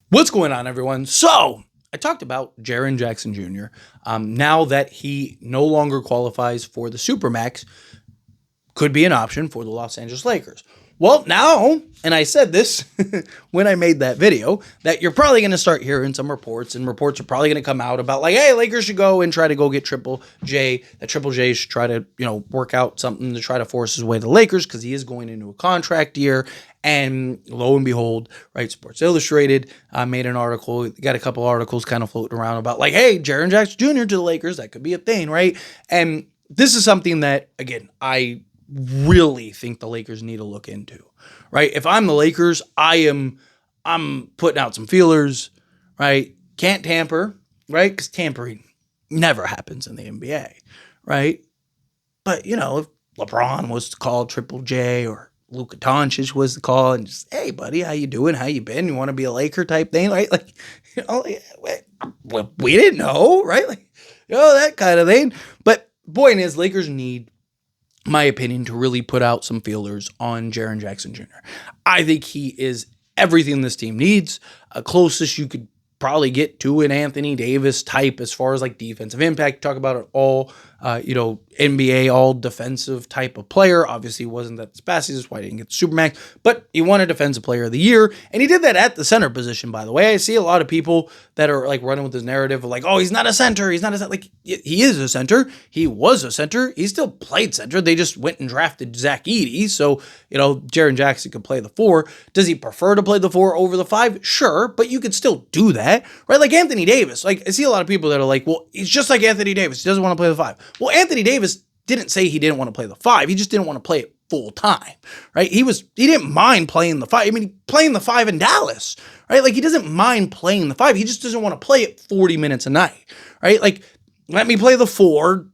What's going on, everyone? So, I talked about Jaren Jackson Jr. Now that he no longer qualifies for the Supermax, could be an option for the Los Angeles Lakers. Well, now, and I said this when I made that video, that you're probably going to start hearing some reports, and reports are probably going to come out about like, hey, Lakers should go and try to go get Triple J. That Triple J should try to, work out something to try to force his way to the Lakers because he is going into a contract year. And lo and behold, right, Sports Illustrated made an article, got a couple articles kind of floating around about like, hey, Jaren Jackson Jr. to the Lakers, that could be a thing, right? And this is something that, again, I really think the Lakers need to look into, right? If I'm the Lakers, I'm putting out some feelers, right? Can't tamper, right? Because tampering never happens in the NBA, right? But, if LeBron was to call Triple J or Luka Doncic was to call and just, hey, buddy, how you doing? How you been? You want to be a Laker type thing, right? Like, we didn't know, right? Like, that kind of thing. But point is, Lakers need, my opinion, to really put out some feelers on Jaren Jackson Jr. I think he is everything this team needs. Closest you could probably get to an Anthony Davis type as far as like defensive impact. Talk about it all, NBA all defensive type of player. Obviously, he wasn't that fast. That's why he didn't get the Supermax. But he won a Defensive Player of the Year, and he did that at the center position. By the way, I see a lot of people that are like running with this narrative of like, oh, he's not a center. He's not a center. Like, he is a center. He was a center. He still played center. They just went and drafted Zach Edey, so Jaren Jackson could play the 4. Does he prefer to play the 4 over the 5? Sure, but you could still do that, right? Like Anthony Davis. Like, I see a lot of people that are like, well, he's just like Anthony Davis. He doesn't want to play the 5. Well, Anthony Davis didn't say he didn't want to play the 5. He just didn't want to play it full time, right? He didn't mind playing the 5. I mean, playing the 5 in Dallas, right? Like, he doesn't mind playing the 5. He just doesn't want to play it 40 minutes a night, right? Like, let me play the 4,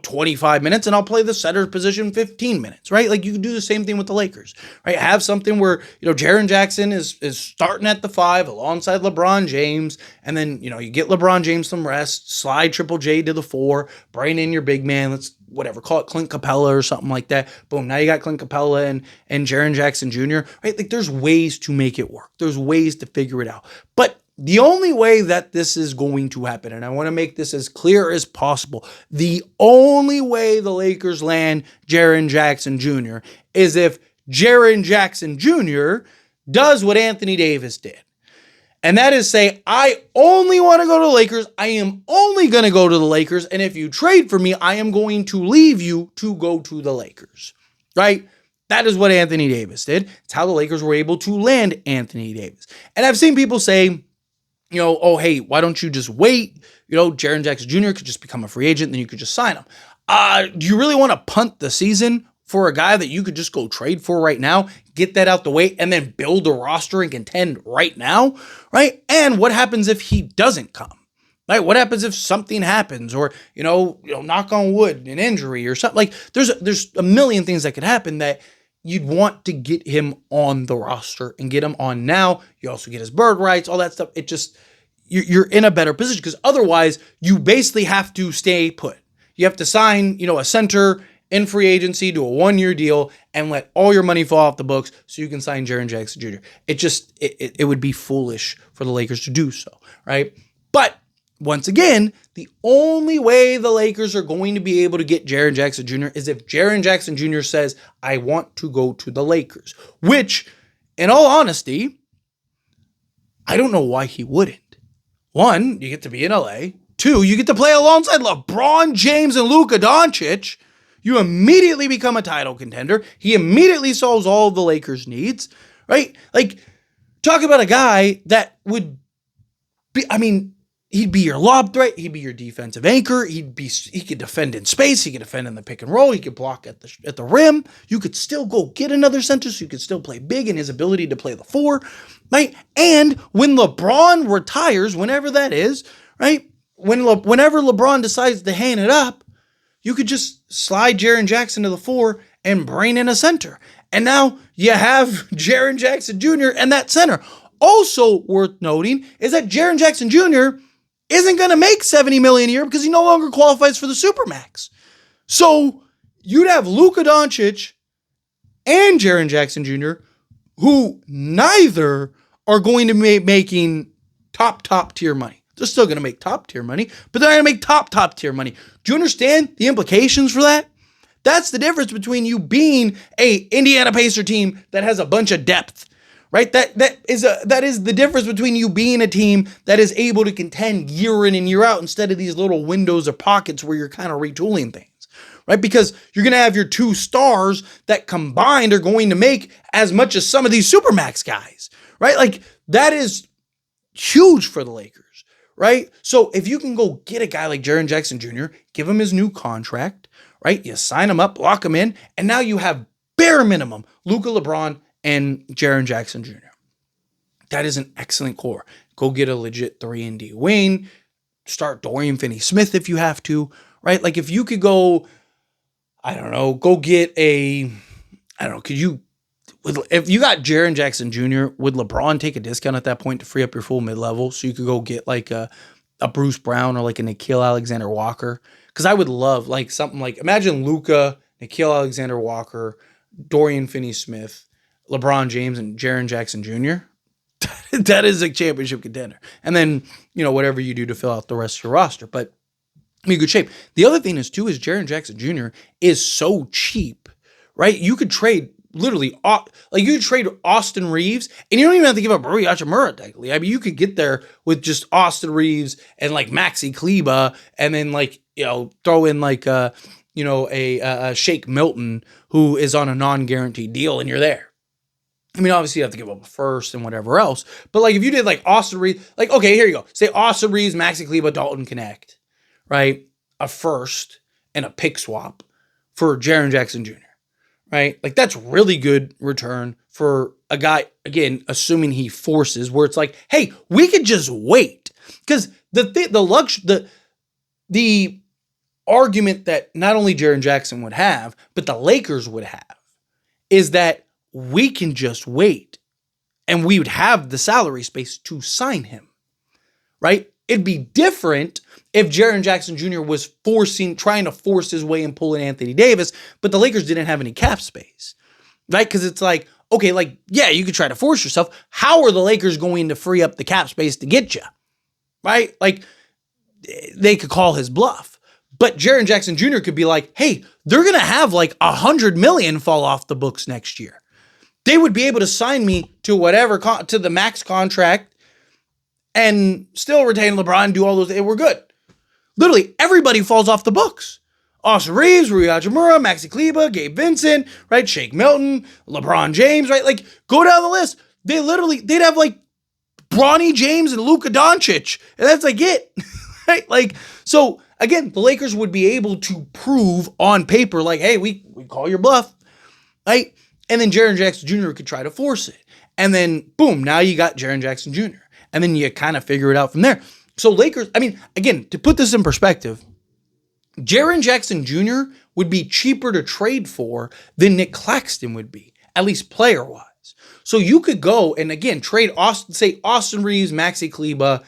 25 minutes, and I'll play the center position 15 minutes, right? Like, you can do the same thing with the Lakers, right? Have something where, Jaren Jackson is starting at the 5 alongside LeBron James, and then, you get LeBron James some rest, slide Triple J to the 4, bring in your big man, call it Clint Capella or something like that. Boom, now you got Clint Capella and Jaren Jackson Jr., right? Like, there's ways to make it work. There's ways to figure it out. But the only way that this is going to happen, and I want to make this as clear as possible, the only way the Lakers land Jaren Jackson Jr. is if Jaren Jackson Jr. does what Anthony Davis did. And that is say, I only want to go to the Lakers. I am only going to go to the Lakers. And if you trade for me, I am going to leave you to go to the Lakers, right? That is what Anthony Davis did. It's how the Lakers were able to land Anthony Davis. And I've seen people say, oh, hey, why don't you just wait? Jaren Jackson Jr. could just become a free agent, then you could just sign him. Do you really want to punt the season for a guy that you could just go trade for right now, get that out the way, and then build a roster and contend right now, right? And what happens if he doesn't come? Right? What happens if something happens, or knock on wood, an injury or something? Like, there's a million things that could happen that you'd want to get him on the roster and get him on now. You also get his bird rights, all that stuff. It just, you're in a better position, because otherwise you basically have to stay put. You have to sign, a center in free agency to a 1-year deal and let all your money fall off the books so you can sign Jaren Jackson Jr. It would be foolish for the Lakers to do so, right? But once again, the only way the Lakers are going to be able to get Jaren Jackson Jr. is if Jaren Jackson Jr. says, I want to go to the Lakers, which, in all honesty, I don't know why he wouldn't. 1, you get to be in LA. 2, you get to play alongside LeBron James and Luka Doncic. You immediately become a title contender. He immediately solves all of the Lakers' needs, right? Like, talk about a guy that would be, he'd be your lob threat. He'd be your defensive anchor. He could defend in space. He could defend in the pick and roll. He could block at the rim. You could still go get another center, so you could still play big in his ability to play the 4, right? And when LeBron retires, whenever that is, right? Whenever LeBron decides to hang it up, you could just slide Jaren Jackson to the 4 and bring in a center. And now you have Jaren Jackson Jr. and that center. Also worth noting is that Jaren Jackson Jr. isn't going to make $70 million a year because he no longer qualifies for the Supermax. So you'd have Luka Doncic and Jaren Jackson Jr., who neither are going to be making top tier money. They're still going to make top tier money, but they're going to make top tier money. Do you understand the implications for that? That's the difference between you being a Indiana Pacer team that has a bunch of depth, right? That is the difference between you being a team that is able to contend year in and year out instead of these little windows or pockets where you're kind of retooling things, right? Because you're going to have your two stars that combined are going to make as much as some of these Supermax guys, right? Like that is huge for the Lakers, right? So if you can go get a guy like Jaren Jackson Jr., give him his new contract, right? You sign him up, lock him in, and now you have bare minimum Luka, LeBron, and Jaren Jackson Jr. That is an excellent core. Go get a legit 3-and-D wing. Start Dorian Finney-Smith if you have to, right? Like if you could go, I don't know, go get if you got Jaren Jackson Jr., would LeBron take a discount at that point to free up your full mid-level so you could go get like a Bruce Brown or like a Nickeil Alexander-Walker? Because I would love like something like, imagine Luka, Nickeil Alexander-Walker, Dorian Finney-Smith, LeBron James, and Jaren Jackson Jr. That is a championship contender. And then, whatever you do to fill out the rest of your roster. But in good shape. The other thing is, too, is Jaren Jackson Jr. is so cheap, right? You could trade literally, you could trade Austin Reeves, and you don't even have to give up Rui Hachimura, technically. I mean, you could get there with just Austin Reeves and like Maxi Kleber, and then throw in a Shake Milton who is on a non-guaranteed deal, and you're there. I mean, obviously you have to give up a first and whatever else, but like if you did like Austin Reeves, like, okay, here you go. Say Austin Reeves, Maxi Kleber, Dalton Connect, right? A first and a pick swap for Jaren Jackson Jr., right? Like that's really good return for a guy, again, assuming he forces, where it's like, hey, we could just wait. Because the argument that not only Jaren Jackson would have, but the Lakers would have, is that we can just wait and we would have the salary space to sign him, right? It'd be different if Jaren Jackson Jr. was trying to force his way and pull in Anthony Davis, but the Lakers didn't have any cap space, right? Because it's like, okay, like, yeah, you could try to force yourself. How are the Lakers going to free up the cap space to get you, right? Like, they could call his bluff. But Jaren Jackson Jr. could be like, hey, they're going to have like $100 million fall off the books next year. They would be able to sign me to to the max contract and still retain LeBron, do all those. We're good. Literally, everybody falls off the books. Austin Reeves, Rui Hachimura, Maxi Kleber, Gabe Vincent, right? Shake Milton, LeBron James, right? Like, go down the list. They'd have like Bronny James and Luka Doncic, and that's like it, right? Like, so again, the Lakers would be able to prove on paper, like, hey, we call your bluff, right? And then Jaren Jackson Jr. could try to force it. And then, boom, now you got Jaren Jackson Jr. And then you kind of figure it out from there. So Lakers, I mean, again, to put this in perspective, Jaren Jackson Jr. would be cheaper to trade for than Nick Claxton would be, at least player-wise. So you could go and, again, trade Austin Reeves, Maxi Kleber,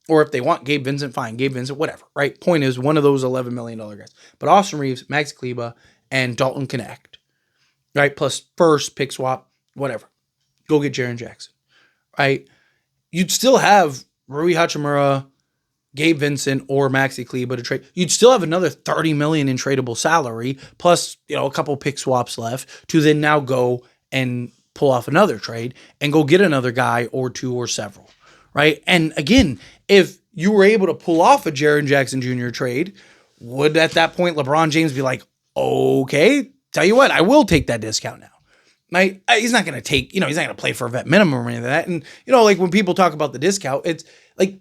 or if they want Gabe Vincent, fine, Gabe Vincent, whatever, right? Point is, one of those $11 million guys. But Austin Reeves, Maxi Kleber, and Dalton Connect, right? Plus first, pick swap, whatever. Go get Jaren Jackson, right? You'd still have Rui Hachimura, Gabe Vincent, or Maxi Kleber to trade. You'd still have another $30 million in tradable salary, plus a couple pick swaps left to then now go and pull off another trade and go get another guy or two or several, right? And again, if you were able to pull off a Jaren Jackson Jr. trade, would at that point LeBron James be like, okay, tell you what, I will take that discount now. Right? He's not going to take, he's not going to play for a vet minimum or anything like that. And, like when people talk about the discount, it's like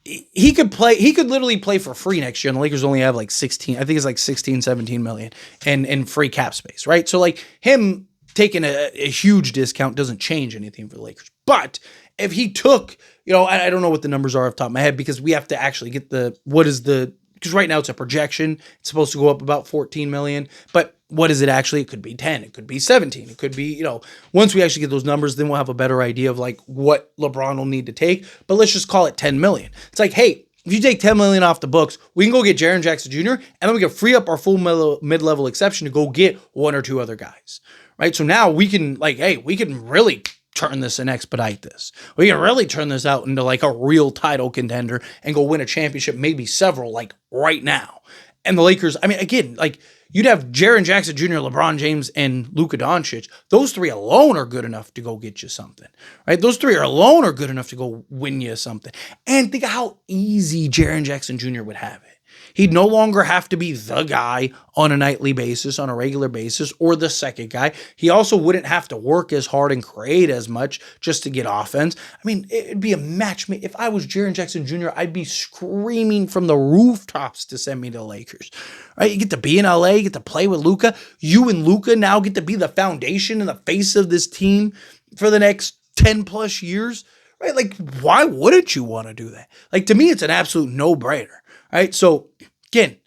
he could literally play for free next year. And the Lakers only have like 16, I think it's like 16, 17 million in free cap space, right? So like him taking a huge discount doesn't change anything for the Lakers. But if he took, I don't know what the numbers are off the top of my head because we have to actually get because right now it's a projection. It's supposed to go up about 14 million, but what is it actually? It could be 10, it could be 17, it could be, once we actually get those numbers, then we'll have a better idea of like what LeBron will need to take, but let's just call it 10 million. It's like, hey, if you take 10 million off the books, we can go get Jaren Jackson Jr. and then we can free up our full mid-level exception to go get one or two other guys, right? So now we can we can really turn this and expedite this. We can really turn this out into like a real title contender and go win a championship, maybe several, like right now. And the Lakers, I mean, again, like you'd have Jaren Jackson Jr., LeBron James, and Luka Doncic. Those three alone are good enough to go get you something, right? Those three alone are good enough to go win you something. And think of how easy Jaren Jackson Jr. would have it. He'd no longer have to be the guy on a nightly basis, on a regular basis, or the second guy. He also wouldn't have to work as hard and create as much just to get offense. I mean, it'd be a match. If I was Jaren Jackson Jr., I'd be screaming from the rooftops to send me to the Lakers. Right? You get to be in LA, you get to play with Luka. You and Luka now get to be the foundation and the face of this team for the next 10 plus years. Right? Like, why wouldn't you want to do that? Like, to me, it's an absolute no-brainer. Right? So, again,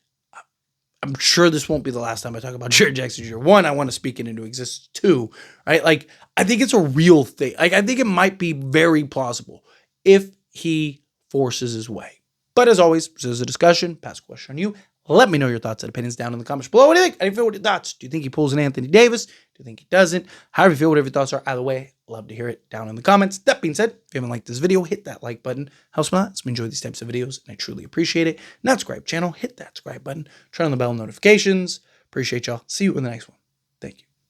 I'm sure this won't be the last time I talk about Jaren Jackson Jr. One, I want to speak it into existence. Two, right? Like, I think it's a real thing. Like, I think it might be very plausible if he forces his way. But as always, this is a discussion. Pass a question on you. Let me know your thoughts and opinions down in the comments below. What do you think? How do you feel with your thoughts? Do you think he pulls an Anthony Davis? Do you think he doesn't? However you feel, whatever your thoughts are, either way, love to hear it down in the comments. That being said, if you haven't liked this video, hit that like button. Helps me a lot. It's me enjoy these types of videos, and I truly appreciate it. Not subscribe channel, hit that subscribe button. Turn on the bell notifications. Appreciate y'all. See you in the next one. Thank you.